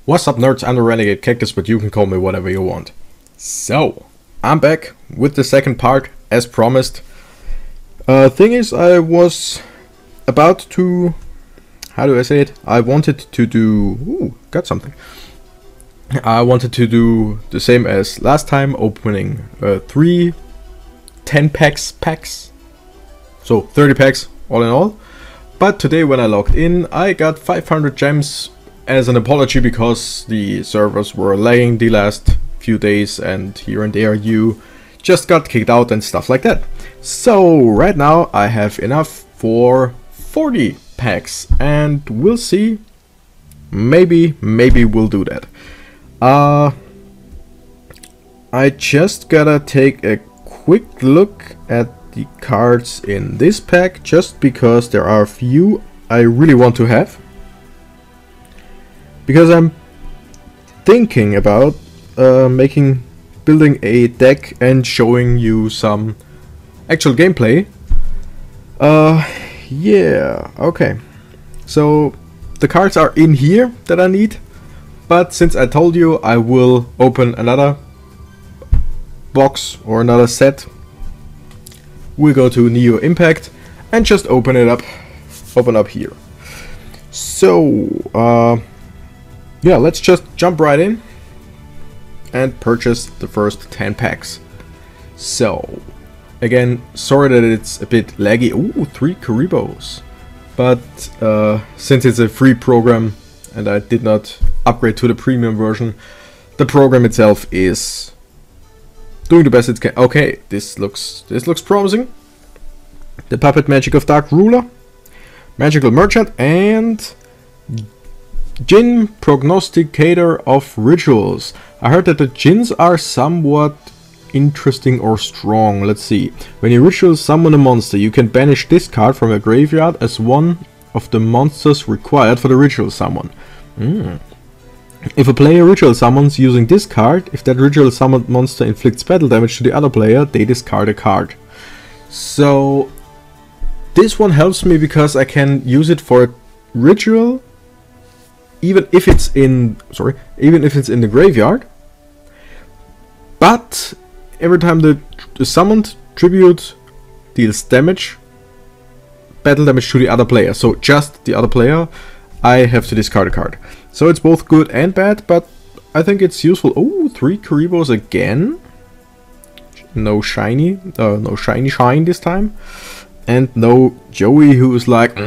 What's up nerds, I'm the Renegade Cactus, but you can call me whatever you want. So, I'm back with the second part, as promised. Thing is, I was about to... How do I say it? I wanted to do... Ooh, got something. I wanted to do the same as last time, opening 3 10 packs. So, 30 packs all in all. But today when I logged in, I got 500 gems as an apology because the servers were lagging the last few days and here and there you just got kicked out and stuff like that. So right now I have enough for 40 packs and we'll see. Maybe we'll do that. I just gotta take a quick look at the cards in this pack just because there are a few I really want to have. Because I'm thinking about building a deck and showing you some actual gameplay. Yeah, okay. So the cards are in here that I need, but since I told you I will open another box or another set, we'll go to Neo Impact and just open up here. So yeah, let's just jump right in and purchase the first 10 packs. So, again, sorry that it's a bit laggy. Ooh, 3 Karibos. But since it's a free program and I did not upgrade to the premium version, the program itself is doing the best it can. Okay, this looks promising. The Puppet Magic of Dark Ruler, Magical Merchant, and Djinn, Prognosticator of Rituals. I heard that the Djinns are somewhat interesting or strong. Let's see. When you ritual summon a monster, you can banish this card from your graveyard as one of the monsters required for the ritual summon. If a player ritual summons using this card, if that ritual summoned monster inflicts battle damage to the other player, they discard a card. So this one helps me because I can use it for a ritual even if it's in the graveyard, but every time the summoned tribute deals battle damage to the other player, so just the other player, I have to discard a card. So it's both good and bad, but I think it's useful. Oh, 3 Karibos again. No shiny shine this time, and no Joey who's like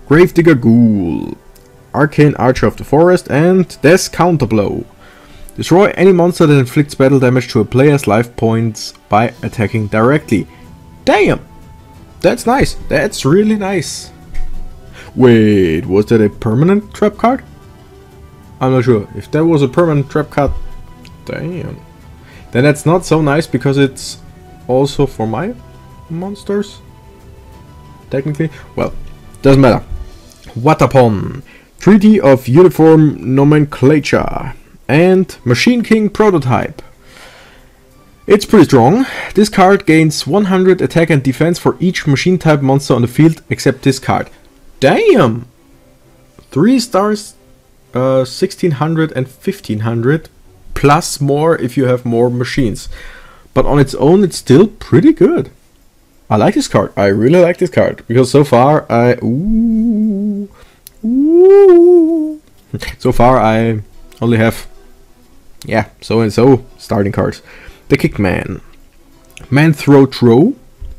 Gravedigger Ghoul, Arcane Archer of the Forest, and Death Counterblow. Destroy any monster that inflicts battle damage to a player's life points by attacking directly. Damn! That's nice. That's really nice. Wait, was that a permanent trap card? I'm not sure. If that was a permanent trap card, damn. Then that's not so nice because it's also for my monsters. Technically. Well, doesn't matter. Watapon, Treaty of Uniform Nomenclature, and Machine King Prototype. It's pretty strong. This card gains 100 attack and defense for each machine type monster on the field except this card. Damn! 3 stars, 1600 and 1500, plus more if you have more machines. But on its own it's still pretty good. I like this card. I really like this card because so far I only have, yeah, so and so starting cards. The Kickman, Man Throw,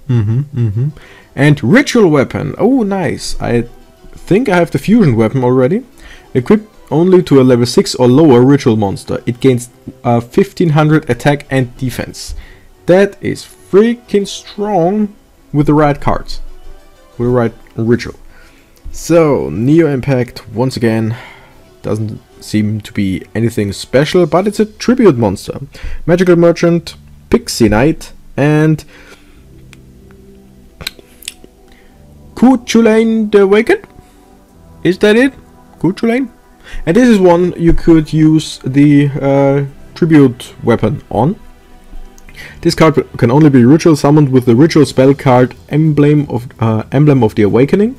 and Ritual Weapon. Oh, nice. I think I have the Fusion Weapon already. Equipped only to a level 6 or lower ritual monster. It gains 1500 attack and defense. That is freaking strong with the right cards, with the right ritual. So Neo Impact once again doesn't seem to be anything special, but it's a tribute monster. Magical Merchant, Pixie Knight, and Cuchulain the Awakened. Is that it? Cuchulain? And this is one you could use the tribute weapon on. This card can only be ritual summoned with the ritual spell card Emblem of the Awakening.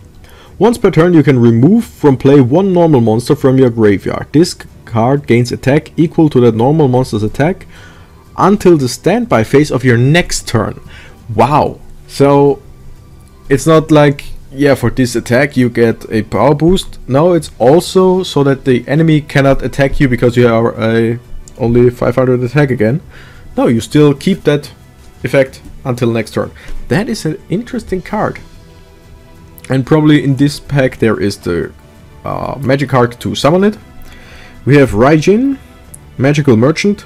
Once per turn, you can remove from play one normal monster from your graveyard. This card gains attack equal to that normal monster's attack until the standby phase of your next turn. Wow. So it's not like, yeah, for this attack you get a power boost. No, it's also so that the enemy cannot attack you because you are only 500 attack again. No, you still keep that effect until next turn. That is an interesting card. And probably in this pack there is the magic card to summon it. We have Raijin, Magical Merchant,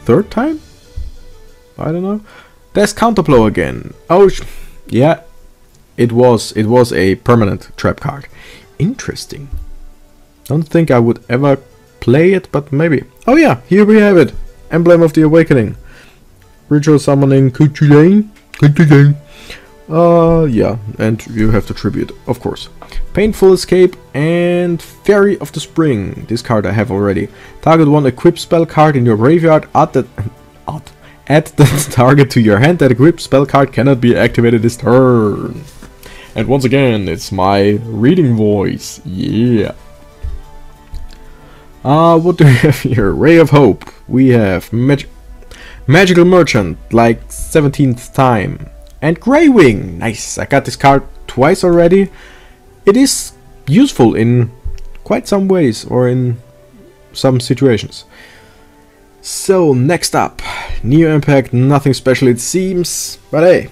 third time? I don't know. There's Counterblow again. Oh, yeah, it was a permanent trap card. Interesting. Don't think I would ever play it, but maybe. Oh yeah, here we have it. Emblem of the Awakening. Ritual summoning Kuchulain. Yeah, and you have the tribute, of course. Painful Escape and Fairy of the Spring. This card I have already. Target one equip spell card in your graveyard. Add the target to your hand. That equipped spell card cannot be activated this turn. And once again, it's my reading voice. Yeah. What do we have here? Ray of Hope. We have Magical Merchant, like 17th time. And Grey Wing. Nice. I got this card twice already. It is useful in quite some ways, or in some situations. So next up, Neo Impact, nothing special it seems, but hey,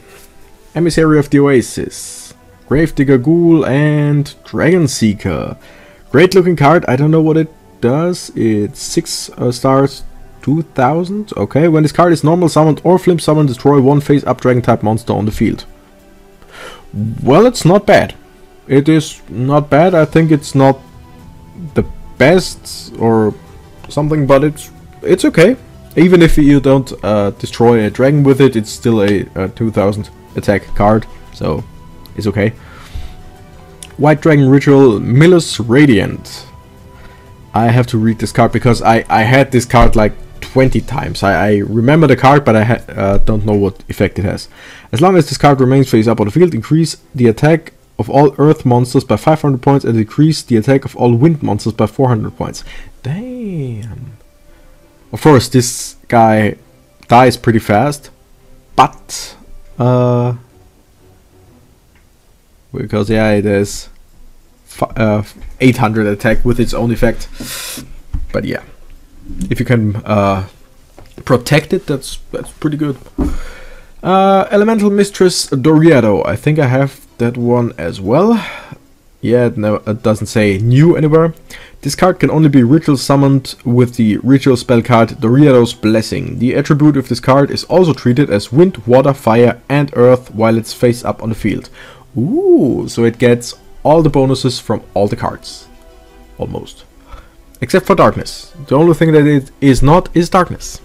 Emissary of the Oasis, Gravedigger Ghoul and Dragon Seeker. Great looking card. I don't know what it does. It's 6 stars, 2000. Okay, when this card is normal summoned or flip summoned, destroy one face up dragon type monster on the field. Well, it's not bad. It is not bad. I think it's not the best or something, but it's okay. Even if you don't destroy a dragon with it, it's still a 2000 attack card, so it's okay. White Dragon Ritual, Miller's Radiant. I have to read this card because I had this card like 20 times. I remember the card, but I don't know what effect it has. As long as this card remains face up on the field, increase the attack of all earth monsters by 500 points and decrease the attack of all wind monsters by 400 points. Damn. Of course, this guy dies pretty fast, but because yeah, it is 800 attack with its own effect. But yeah, if you can protect it, that's pretty good. Elemental Mistress Doriado. I think I have that one as well. Yeah, no, it doesn't say new anywhere. This card can only be ritual summoned with the ritual spell card Doriado's Blessing. The attribute of this card is also treated as wind, water, fire and earth while it's face up on the field. Ooh, so it gets all the bonuses from all the cards. Almost. Except for darkness. The only thing that it is not is darkness.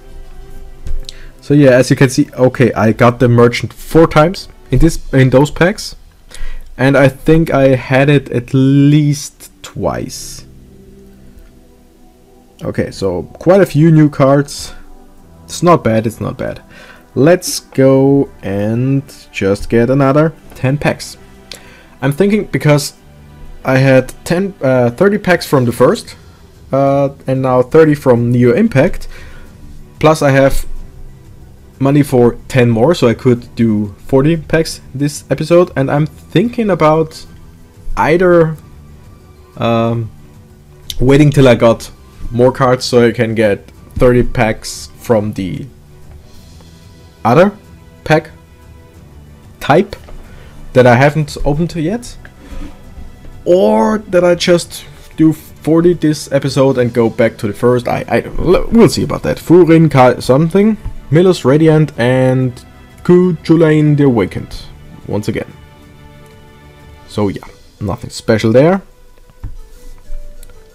So yeah, as you can see, okay, I got the merchant 4 times in those packs. And I think I had it at least twice. Okay, so quite a few new cards. It's not bad, it's not bad. Let's go and just get another 10 packs. I'm thinking because I had 30 packs from the first. And now 30 from Neo Impact. Plus I have money for 10 more, so I could do 40 packs this episode. And I'm thinking about either waiting till I got more cards so I can get 30 packs from the other pack type that I haven't opened yet, or that I just do 40 this episode and go back to the first. I don't know. We'll see about that. Furin something, Miller's Radiant and Kuchulain the Awakened once again. So yeah, nothing special there.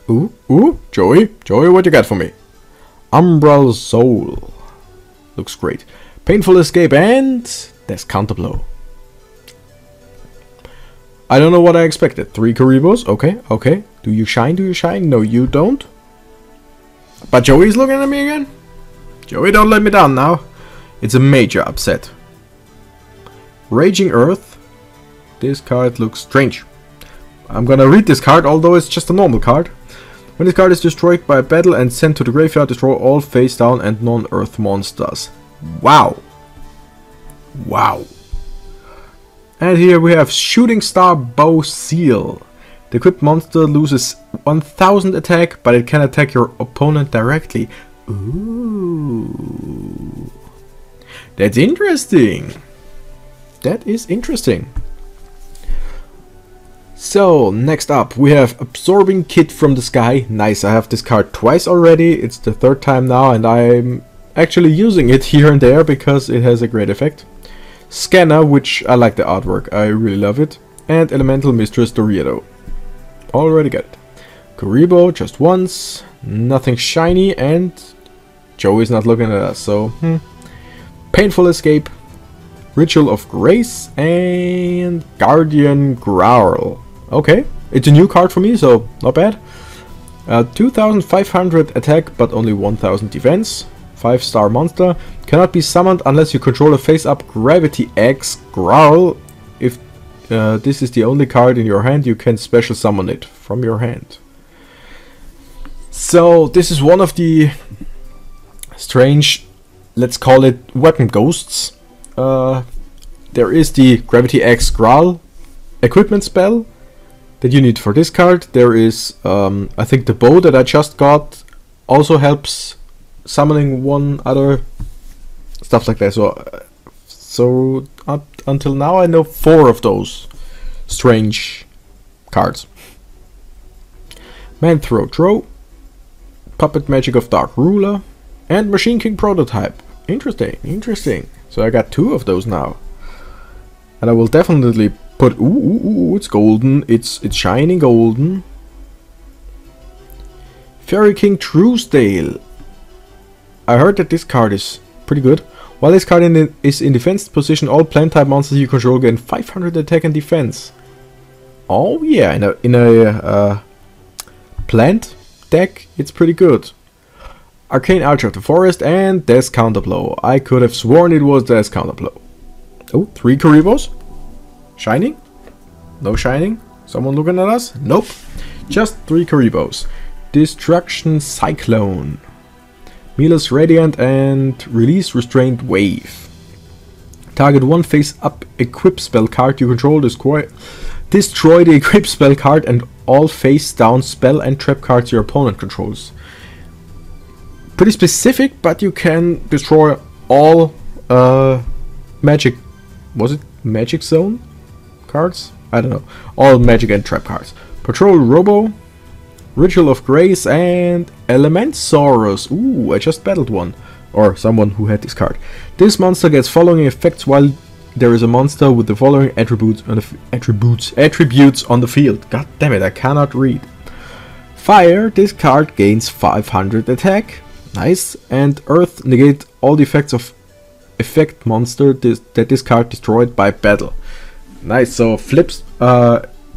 Ooh, Joey, what you got for me? Umbral Soul. Looks great. Painful Escape and there's Counterblow. I don't know what I expected. 3 Karibos, okay. Do you shine? No, you don't. But Joey's looking at me again. Joey, don't let me down now. It's a major upset. Raging Earth. This card looks strange. I'm gonna read this card, although it's just a normal card. When this card is destroyed by a battle and sent to the graveyard, destroy all face down and non-earth monsters. Wow. Wow. And here we have Shooting Star Bow Seal. The equipped monster loses 1000 attack, but it can attack your opponent directly. Ooh. That's interesting. That is interesting. So, next up we have Absorbing Kit from the Sky. Nice, I have this card twice already. It's the third time now and I'm actually using it here and there because it has a great effect. Scanner, which I like the artwork, I really love it. And Elemental Mistress Dorito. Already got it. Kuribo just once, nothing shiny, and Joe is not looking at us, so Painful Escape, Ritual of Grace, and Guardian Growl. Okay, it's a new card for me, so not bad. 2500 attack, but only 1000 defense. 5-star monster. Cannot be summoned unless you control a face-up Gravity X Growl. If this is the only card in your hand, you can special summon it from your hand. So this is one of the strange, let's call it, weapon ghosts. There is the Gravity X Growl equipment spell that you need for this card. There is, I think the bow that I just got also helps summoning one other stuff like that. So up until now I know 4 of those strange cards. Man Throw, Puppet Magic of Dark Ruler, and Machine King Prototype. Interesting, interesting. So I got 2 of those now. And I will definitely put... Ooh, it's golden. It's shining golden. Fairy King Truesdale. I heard that this card is pretty good. While this card is in defense position, all plant type monsters you control gain 500 attack and defense. Oh yeah, in a plant deck, it's pretty good. Arcane Archer of the Forest and Death Counterblow. I could have sworn it was Death Counterblow. Oh, 3 Kuribos. Shining? No shining? Someone looking at us? Nope. Just 3 Kuribos. Destruction Cyclone. Milos Radiant and Release Restrained Wave. Target one face-up equip spell card you control. Destroy the equip spell card and all face-down spell and trap cards your opponent controls. Pretty specific, but you can destroy all magic... Was it Magic Zone cards? I don't know. All magic and trap cards. Patrol Robo, Ritual of Grace, and Elementsaurus. Ooh, I just battled one. Or someone who had this card. This monster gets following effects while there is a monster with the following attributes on the field. God damn it, I cannot read. Fire, this card gains 500 attack. Nice. And Earth, negate all the effects of effect monster that this card destroyed by battle. Nice. So flips,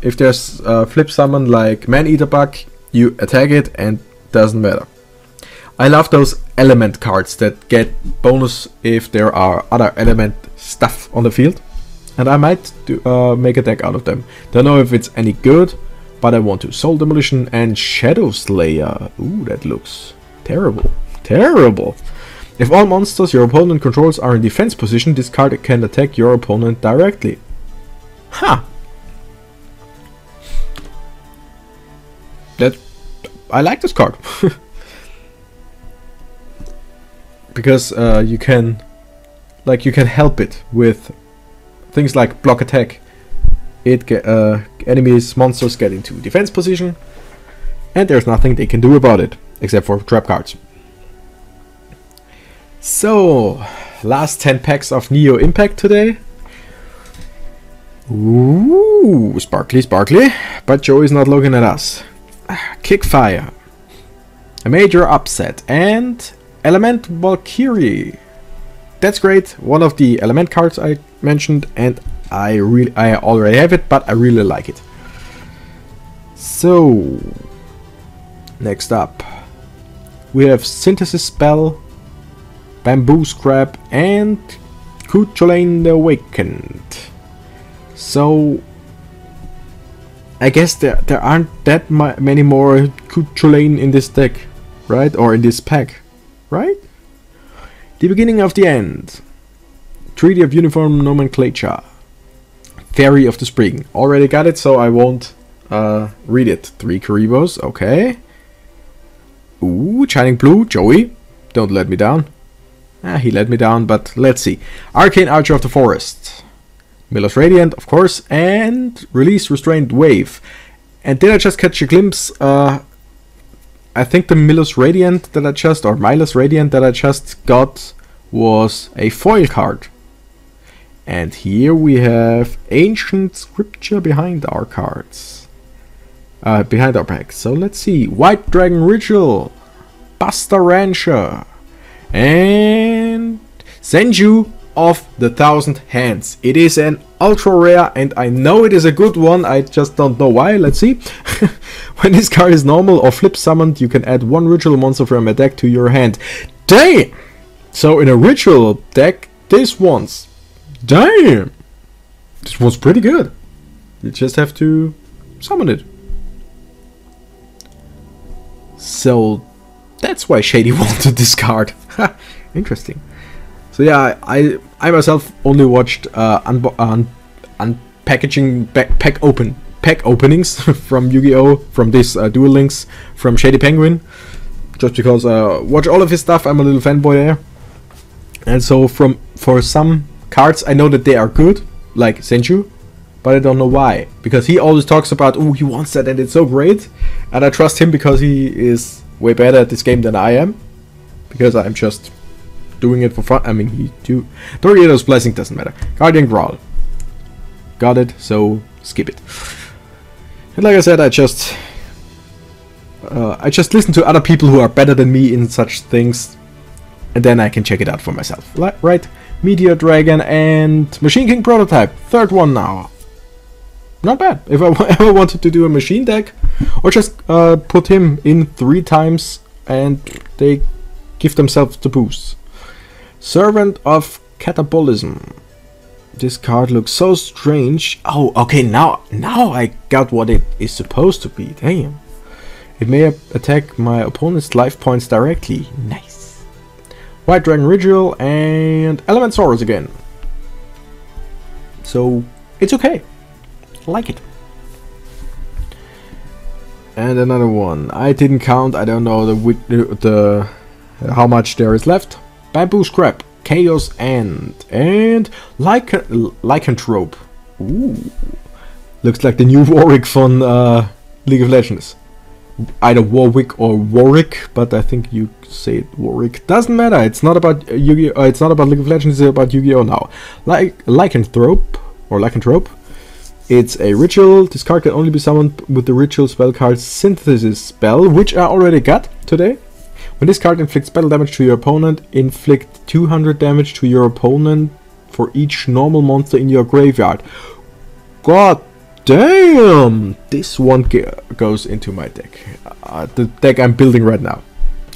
if there's flip summon like Man-Eater Bug, you attack it and doesn't matter. I love those element cards that get bonus if there are other element stuff on the field, and I might make a deck out of them. Don't know if it's any good, but I want to. Soul Demolition and Shadow Slayer. Ooh, that looks terrible. Terrible. If all monsters your opponent controls are in defense position, this card can attack your opponent directly. Huh. I like this card. Because you can help it with things like block attack. Enemies, monsters get into defense position, and there's nothing they can do about it except for trap cards. So, last 10 packs of Neo Impact today. Ooh, sparkly, sparkly. But Joe is not looking at us. Kickfire. A major upset. And Element Valkyrie. That's great. One of the element cards I mentioned, and I already have it, but I really like it. So, next up, we have Synthesis Spell, Bamboo Scrap, and Cuchulain the Awakened. So, I guess there aren't that many more Tulane in this deck, right? Or in this pack, right? The beginning of the end. Treaty of Uniform Nomenclature. Fairy of the Spring. Already got it, so I won't read it. 3 Karibos, okay. Ooh, Shining Blue, Joey. Don't let me down. He let me down, but let's see. Arcane Archer of the Forest. Miller's Radiant, of course, and Release Restrained Wave. And did I just catch a glimpse? I think the Miller's Radiant that I just, or Miller's Radiant that I just got was a foil card. And here we have Ancient Scripture behind our cards. Behind our packs. So let's see. White Dragon Ritual. Buster Rancher. And Senju of the Thousand Hands. It is an ultra rare and I know it is a good one. I just don't know why. Let's see. When this card is normal or flip summoned, you can add 1 ritual monster from a deck to your hand. Damn! So in a ritual deck, this one's... Damn! This was pretty good. You just have to summon it. So that's why Shady wanted this card. Interesting. So yeah, I myself only watched unpackaging pack openings from Yu-Gi-Oh! From this Duel Links from Shady Penguin, just because watch all of his stuff. I'm a little fanboy there, and so for some cards I know that they are good, like Senju, but I don't know why, because he always talks about, oh, he wants that and it's so great, and I trust him because he is way better at this game than I am, because I'm just doing it for fun. I mean, he do. Doritos Blessing doesn't matter. Guardian Growl. Got it, so skip it. And like I said, I just listen to other people who are better than me in such things, and then I can check it out for myself. Right? Meteor Dragon and Machine King Prototype. 3rd one now. Not bad. If I ever wanted to do a machine deck, or just put him in 3 times and they give themselves the boost. Servant of Catabolism. This card looks so strange. Oh, okay, now I got what it is supposed to be. Damn. It may attack my opponent's life points directly. Nice. White Dragon Ritual and Elemensaurus again. So, it's okay. I like it. And another one. I didn't count. I don't know the how much there is left. Bamboo Scrap, Chaos End, and Lycanthrope. Ooh. Looks like the new Warwick from League of Legends. Either Warwick or Warwick, but I think you say it Warwick. Doesn't matter. It's not about Yu-Gi-Oh! It's not about League of Legends. It's about Yu-Gi-Oh! Now. Lycanthrope or Lycanthrope. It's a ritual. This card can only be summoned with the ritual spell card Synthesis spell, which I already got today. When this card inflicts battle damage to your opponent, inflict 200 damage to your opponent for each normal monster in your graveyard. God damn! This one goes into my deck. The deck I'm building right now.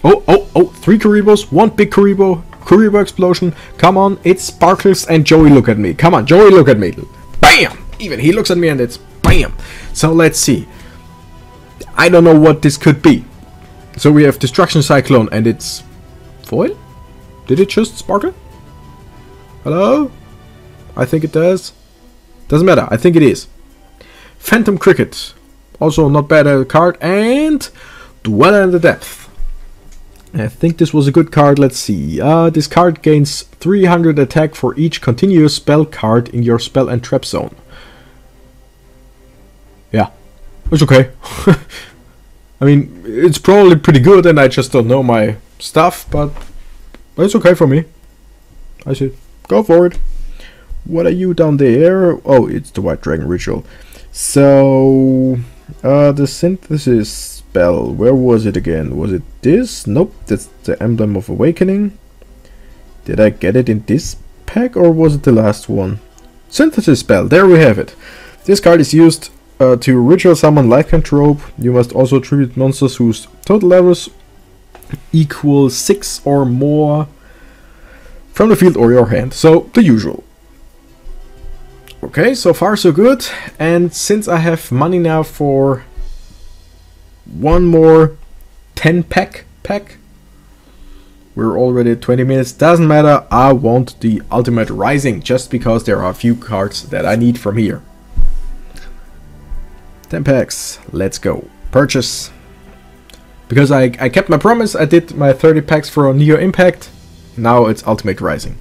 Oh, 3 Karibos, 1 big Karibo. Karibo explosion. Come on, it sparkles and Joey look at me. Come on, Joey look at me. BAM! Even he looks at me and it's BAM! So let's see. I don't know what this could be. So we have Destruction Cyclone and it's foil? Did it just sparkle? Hello? I think it does. Doesn't matter, I think it is. Phantom Cricket. Also not bad a card. And Dweller in the Depth. I think this was a good card. Let's see. This card gains 300 attack for each continuous spell card in your spell and trap zone. Yeah, it's okay. I mean, it's probably pretty good and I just don't know my stuff, but it's okay for me. I should go for it. What are you down there? Oh, it's the White Dragon Ritual. So, the Synthesis spell, where was it again? Was it this? Nope, that's the Emblem of Awakening. Did I get it in this pack or was it the last one? Synthesis spell, there we have it. This card is used to ritual summon Lycanthrope. You must also tribute monsters whose total levels equal 6 or more from the field or your hand. So, the usual. Okay, so far so good. And since I have money now for one more 10 pack, we're already at 20 minutes. Doesn't matter, I want the Ultimate Rising just because there are a few cards that I need from here. 10 packs, let's go. Purchase. Because I kept my promise, I did my 30 packs for Neo Impact. Now it's Ultimate Rising.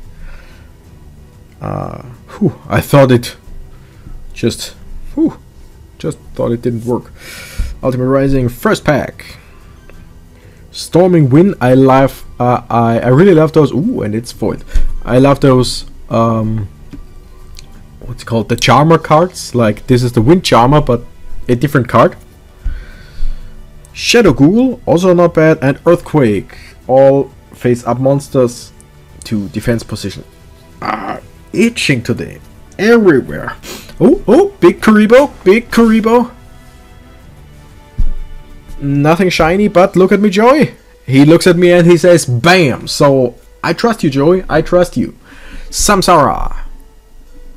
I thought it just thought it didn't work. Ultimate Rising, first pack. Storming Wind, I love, I really love those. Ooh, and it's void. I love those, what's it called, the Charmer cards. Like, this is the Wind Charmer, but a different card. Shadow Ghoul, also not bad, and Earthquake, all face-up monsters to defense position. Itching today, everywhere. Oh, big Kuribo. Nothing shiny, but look at me, Joey. He looks at me and he says, bam. So, I trust you, Joey. I trust you. Samsara.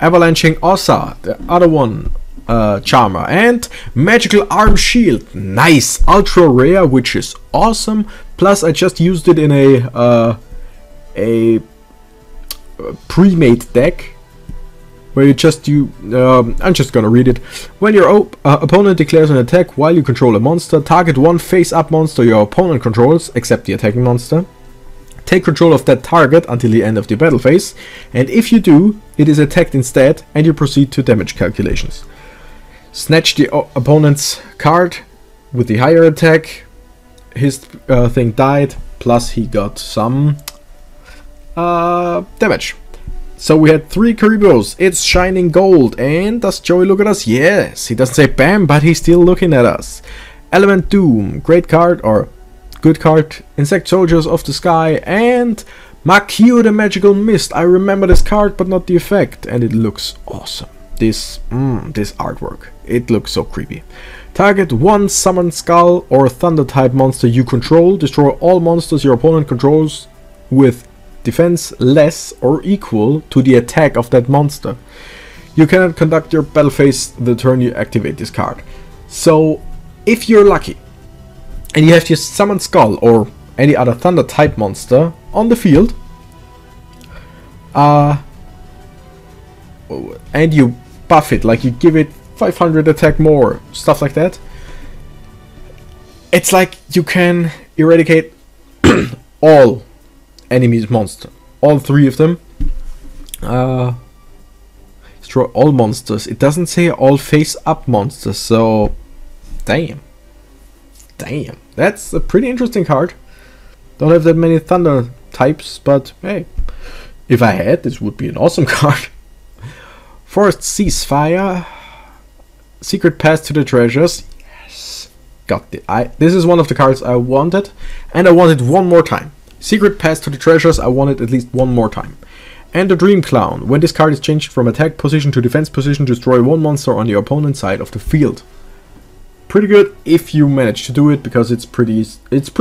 Avalanching Ossa, the other one, Charmer. And Magical Arm Shield. Nice. Ultra rare, which is awesome. Plus, I just used it in a pre-made deck. Where you just I'm just gonna read it. When your opponent declares an attack while you control a monster, target one face-up monster your opponent controls, except the attacking monster. Take control of that target until the end of the battle phase, and if you do, it is attacked instead, and you proceed to damage calculations. Snatch the opponent's card with the higher attack. His thing died, plus he got some damage. So we had 3 Kuribos. It's shining gold. And does Joey look at us? Yes. He doesn't say bam, but he's still looking at us. Element Doom. Great card, or good card. Insect Soldiers of the Sky. And Makio the Magical Mist. I remember this card, but not the effect. And it looks awesome. This artwork. It looks so creepy. Target one Summon Skull or Thunder type monster you control. Destroy all monsters your opponent controls with defense less or equal to the attack of that monster. You cannot conduct your battle phase the turn you activate this card. So if you're lucky and you have your Summon Skull or any other Thunder type monster on the field, and you buff it, like you give it 500 attack more, stuff like that, it's like you can eradicate all enemies monster, all 3 of them. Destroy all monsters. It doesn't say all face-up monsters, so damn, that's a pretty interesting card. Don't have that many Thunder types, but hey, if I had, this would be an awesome card. Forest Ceasefire. Secret Path to the Treasures. Yes, got it. This is one of the cards I wanted, and I want it one more time. Secret Path to the Treasures, I want it at least one more time. And the Dream Clown. When this card is changed from attack position to defense position, destroy one monster on the opponent's side of the field. Pretty good if you manage to do it, because it's pretty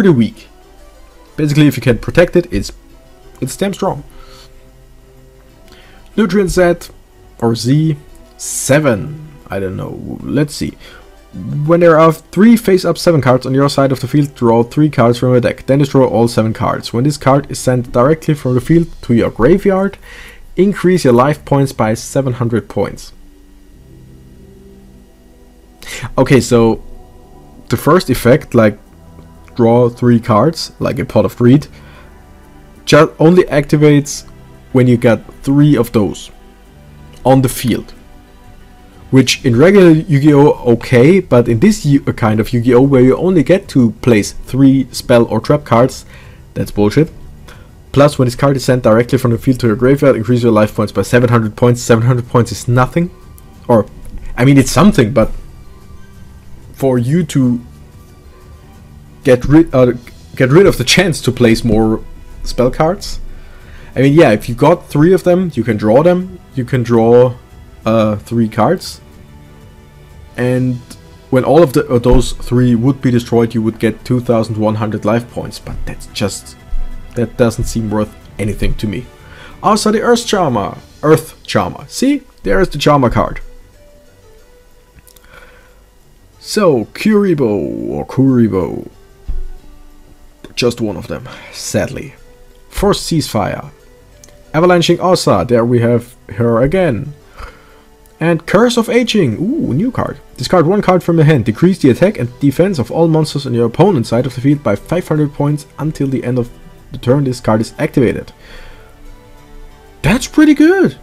weak. Basically, if you can protect it, it's damn strong. Nutrient Z or Z7. I don't know. Let's see. When there are 3 face-up 7 cards on your side of the field, draw 3 cards from your deck. Then destroy all 7 cards. When this card is sent directly from the field to your graveyard, increase your life points by 700 points. Okay, so the first effect, like draw 3 cards, like a Pot of Greed, just only activates when you get 3 of those on the field. Which in regular Yu-Gi-Oh! Okay, but in this kind of Yu-Gi-Oh! Where you only get to place 3 spell or trap cards, that's bullshit. Plus, when this card is sent directly from the field to your graveyard, increase your life points by 700 points. 700 points is nothing. Or, I mean, it's something, but for you to get rid of the chance to place more spell cards. I mean, yeah, if you got 3 of them, you can draw them. You can draw 3 cards, and when all of those 3 would be destroyed, you would get 2,100 life points. But that doesn't seem worth anything to me. Also, the Earth Charmer. Earth Charmer. See, there's the Charmer card. So, Kuribo. Just one of them, sadly. Forced Ceasefire. Avalanching Ossa, there we have her again. And Curse of Aging, ooh, new card. Discard one card from your hand. Decrease the attack and defense of all monsters on your opponent's side of the field by 500 points until the end of the turn this card is activated. That's pretty good.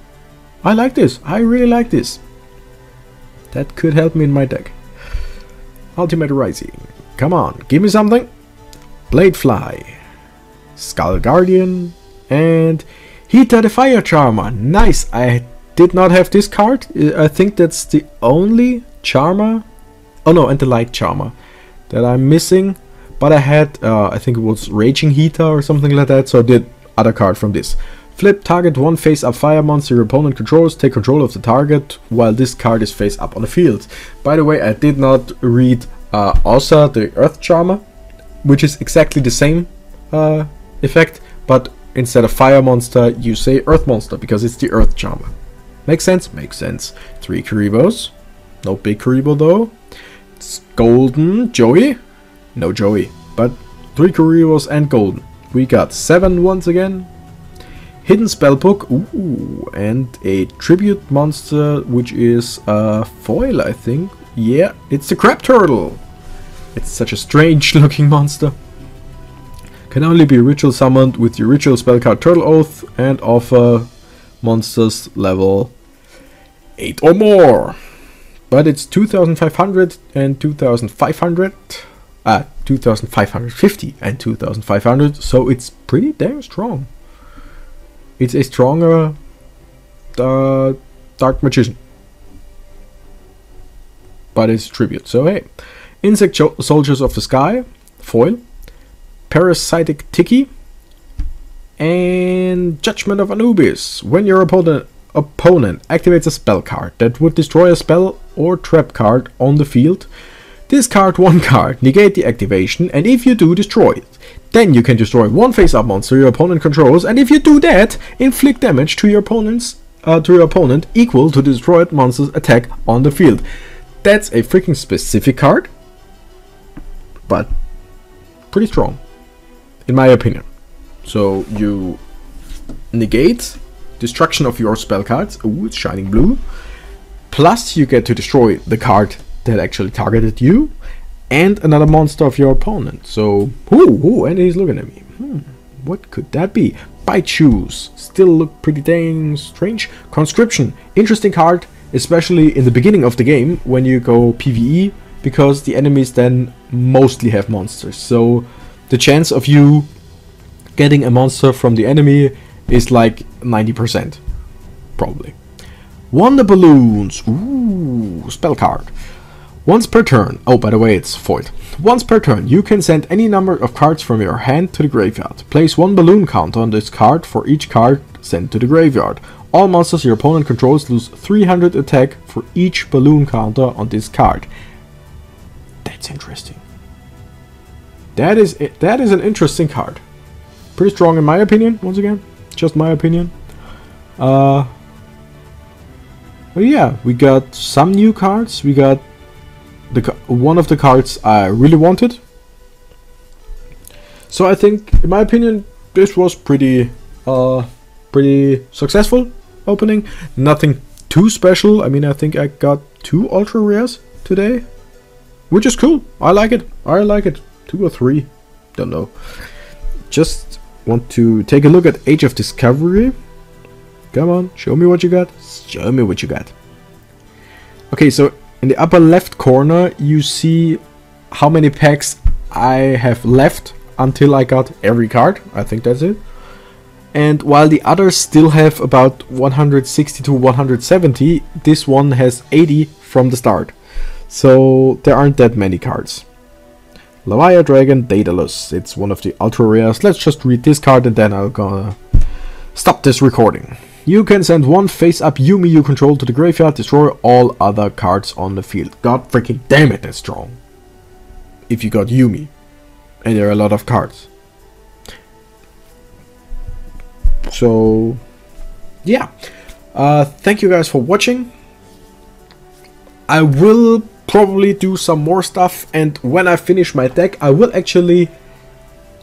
I like this. I really like this. That could help me in my deck. Ultimate Rising. Come on, give me something. Bladefly. Skull Guardian. And Hita the Fire Charmer. Nice. I did not have this card. I think that's the only Charmer. Oh no, and the Light Charmer that I'm missing. But I had, I think it was Raging Hita or something like that. So I did other card from this. Flip target one face-up fire monster your opponent controls. Take control of the target while this card is face up on the field. By the way, I did not read Ossa the Earth Charmer, which is exactly the same effect, but instead of fire monster, you say earth monster because it's the Earth Charmer. Makes sense? Makes sense. 3 Kuribos. No big Kuribo though. It's golden. Joey? No Joey, but 3 Kuribos and golden. We got 7 once again. Hidden Spellbook, ooh, and a tribute monster, which is a foil, I think. Yeah, it's the Crab Turtle. It's such a strange looking monster. Can only be ritual summoned with your ritual spell card Turtle Oath and offer monsters level 8 or more. But it's 2500 and 2500. 2550 and 2500, so it's pretty damn strong. It's a stronger Dark Magician. But it's tribute, so hey. Insect Soldiers of the Sky, foil. Parasitic Tiki. And Judgment of Anubis. When your opponent activates a spell card that would destroy a spell or trap card on the field, discard one card, negate the activation, and if you do, destroy it. Then you can destroy one face-up monster your opponent controls, and if you do that, inflict damage to your opponent equal to the destroyed monster's attack on the field. That's a freaking specific card, but pretty strong, in my opinion. So you negate destruction of your spell cards. Ooh, it's shining blue. Plus you get to destroy the card that actually targeted you and another monster of your opponent. So, and he's looking at me. What could that be? Bite Shoes. Still look pretty dang strange. Conscription. Interesting card, especially in the beginning of the game when you go PvE, because the enemies then mostly have monsters. So the chance of you getting a monster from the enemy is like 90%. Probably. Wonder Balloons. Ooh, spell card. Once per turn, oh by the way it's foiled. Once per turn you can send any number of cards from your hand to the graveyard. Place one balloon counter on this card for each card sent to the graveyard. All monsters your opponent controls lose 300 attack for each balloon counter on this card. That's interesting. That is an interesting card. Pretty strong in my opinion, once again. Just my opinion. Well, yeah, we got some new cards. We got one of the cards I really wanted. So I think, in my opinion, this was pretty successful opening. Nothing too special. I mean, I think I got 2 ultra rares today, which is cool. I like it. I like it. 2 or 3, don't know. Just want to take a look at Age of Discovery. Come on, show me what you got. Show me what you got. Okay, so in the upper left corner you see how many packs I have left until I got every card. I think that's it. And while the others still have about 160 to 170, this one has 80 from the start. So there aren't that many cards. Lavaya Dragon Daedalus. It's one of the ultra rares. Let's just read this card and then I'll gonna stop this recording. You can send one face-up Yumi you control to the graveyard, destroy all other cards on the field. God freaking damn it, that's strong. If you got Yumi. And there are a lot of cards. So, yeah. Thank you guys for watching. I will probably do some more stuff, and when I finish my deck I will actually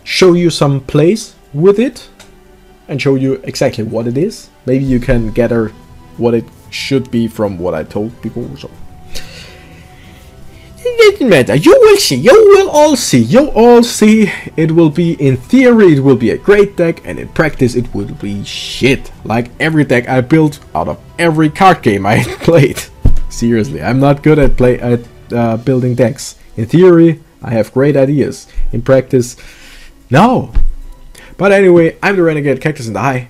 show you some plays with it and show you exactly what it is. Maybe you can gather what it should be from what I told people. So it doesn't matter. You will see. You will all see. You all see. It will be, in theory, it will be a great deck, and in practice it will be shit. Like every deck I built out of every card game I played. Seriously, I'm not good at building decks. In theory, I have great ideas. In practice, no. But anyway, I'm the Renegade, Cactus, and I